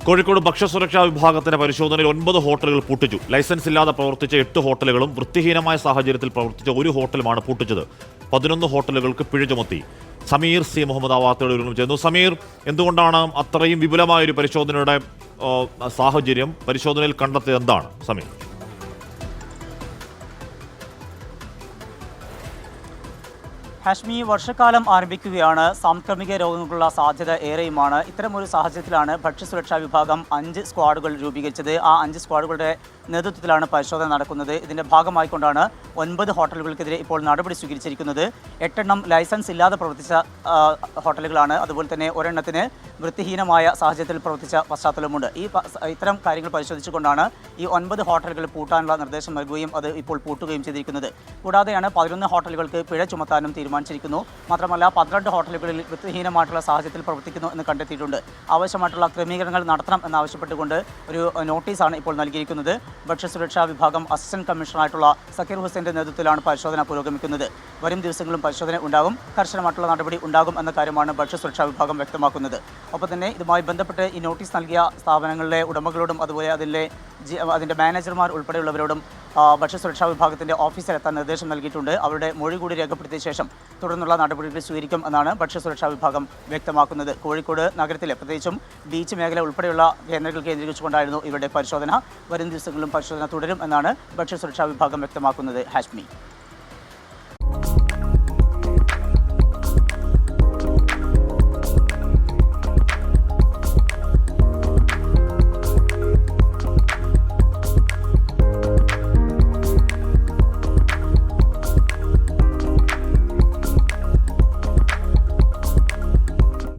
കോഴിക്കോട് ഭക്ഷ്യസുരക്ഷാ വിഭാഗത്തിന്റെ പരിശോധനയിൽ 9 ഹോട്ടലുകൾ പൂട്ടിച്ചു. ലൈസൻസ് ഇല്ലാതെ പ്രവർത്തിച്ച 8 ഹോട്ടലുകളും വൃത്തിഹീനമായ സാഹചര്യത്തിൽ പ്രവർത്തിച്ച 1 ഹോട്ടലുമാണ് പൂട്ടിച്ചത്. 11 ഹോട്ടലുകൾക്ക് പിഴ ചുമത്തി. സമീർ സി മുഹമ്മദ് ആ വാർത്തയോട് ചെയ്യുന്നു. സമീർ, എന്തുകൊണ്ടാണ് അത്രയും വിപുലമായൊരു പരിശോധനയുടെ സാഹചര്യം പരിശോധനയിൽ കണ്ടെത്തിയത് എന്താണ് സമീർ? ഹാഷ്മി, വർഷക്കാലം ആരംഭിക്കുകയാണ്. സാംക്രമിക രോഗങ്ങൾക്കുള്ള സാധ്യത ഏറെയുമാണ്. ഇത്തരമൊരു സാഹചര്യത്തിലാണ് ഭക്ഷ്യസുരക്ഷാ വിഭാഗം 5 സ്ക്വാഡുകൾ രൂപീകരിച്ചത്. ആ 5 സ്ക്വാഡുകളുടെ നേതൃത്വത്തിലാണ് പരിശോധന നടക്കുന്നത്. ഇതിന്റെ ഭാഗമായിക്കൊണ്ടാണ് 9 ഹോട്ടലുകൾക്കെതിരെ ഇപ്പോൾ നടപടി സ്വീകരിച്ചിരിക്കുന്നത്. 8 എണ്ണം ലൈസൻസ് ഇല്ലാതെ പ്രവർത്തിച്ച ഹോട്ടലുകളാണ്. അതുപോലെ തന്നെ ഒരെണ്ണത്തിന് വൃത്തിഹീനമായ സാഹചര്യത്തിൽ പ്രവർത്തിച്ച പശ്ചാത്തലമുണ്ട്. ഇത്തരം കാര്യങ്ങൾ പരിശോധിച്ചുകൊണ്ടാണ് ഈ 9 ഹോട്ടലുകൾ പൂട്ടാനുള്ള നിർദ്ദേശം നൽകുകയും അത് ഇപ്പോൾ പൂട്ടുകയും ചെയ്തിരിക്കുന്നത്. കൂടാതെയാണ് 11 ഹോട്ടലുകൾക്ക് പിഴ ചുമത്താനും തീരുമാനിച്ചിരിക്കുന്നു. മാത്രമല്ല 12 ഹോട്ടലുകളിൽ വൃത്തിഹീനമായിട്ടുള്ള സാഹചര്യത്തിൽ പ്രവർത്തിക്കുന്നു എന്ന് കണ്ടെത്തിയിട്ടുണ്ട്. ആവശ്യമായിട്ടുള്ള ക്രമീകരണങ്ങൾ നടത്തണം എന്നാവശ്യപ്പെട്ടുകൊണ്ട് ഒരു നോട്ടീസാണ് ഇപ്പോൾ നൽകിയിരിക്കുന്നത്. ഭക്ഷ്യസുരക്ഷാ വിഭാഗം അസിസ്റ്റന്റ് കമ്മീഷണറായിട്ടുള്ള സക്കീർ ഹുസൈൻ്റെ നേതൃത്വത്തിലാണ് പരിശോധന പുരോഗമിക്കുന്നത്. വരും ദിവസങ്ങളും പരിശോധന ഉണ്ടാകും, കർശനമായിട്ടുള്ള നടപടി ഉണ്ടാകും എന്ന കാര്യമാണ് ഭക്ഷ്യസുരക്ഷാ വിഭാഗം വ്യക്തമാക്കുന്നത്. ഒപ്പം തന്നെ ഇതുമായി ബന്ധപ്പെട്ട് ഈ നോട്ടീസ് നൽകിയ സ്ഥാപനങ്ങളിലെ ഉടമകളോടും അതുപോലെ അതിൻ്റെ മാനേജർമാർ ഉൾപ്പെടെയുള്ളവരോടും ഭക്ഷ്യസുരക്ഷാ വിഭാഗത്തിൻ്റെ ഓഫീസിലെത്താൻ നിർദ്ദേശം നൽകിയിട്ടുണ്ട്. അവരുടെ മൊഴി കൂടി രേഖപ്പെടുത്തിയ ശേഷം തുടർന്നുള്ള നടപടികൾ സ്വീകരിക്കും എന്നാണ് ഭക്ഷ്യസുരക്ഷാ വിഭാഗം വ്യക്തമാക്കുന്നത്. കോഴിക്കോട് നഗരത്തിലെ പ്രത്യേകിച്ചും ബീച്ച് മേഖല ഉൾപ്പെടെയുള്ള കേന്ദ്രങ്ങൾ കേന്ദ്രീകരിച്ചുകൊണ്ടായിരുന്നു ഇവരുടെ പരിശോധന. വരും ദിവസങ്ങളിലും പരിശോധന തുടരും എന്നാണ് ഭക്ഷ്യസുരക്ഷാ വിഭാഗം വ്യക്തമാക്കുന്നത്. ഹാഷ്മി.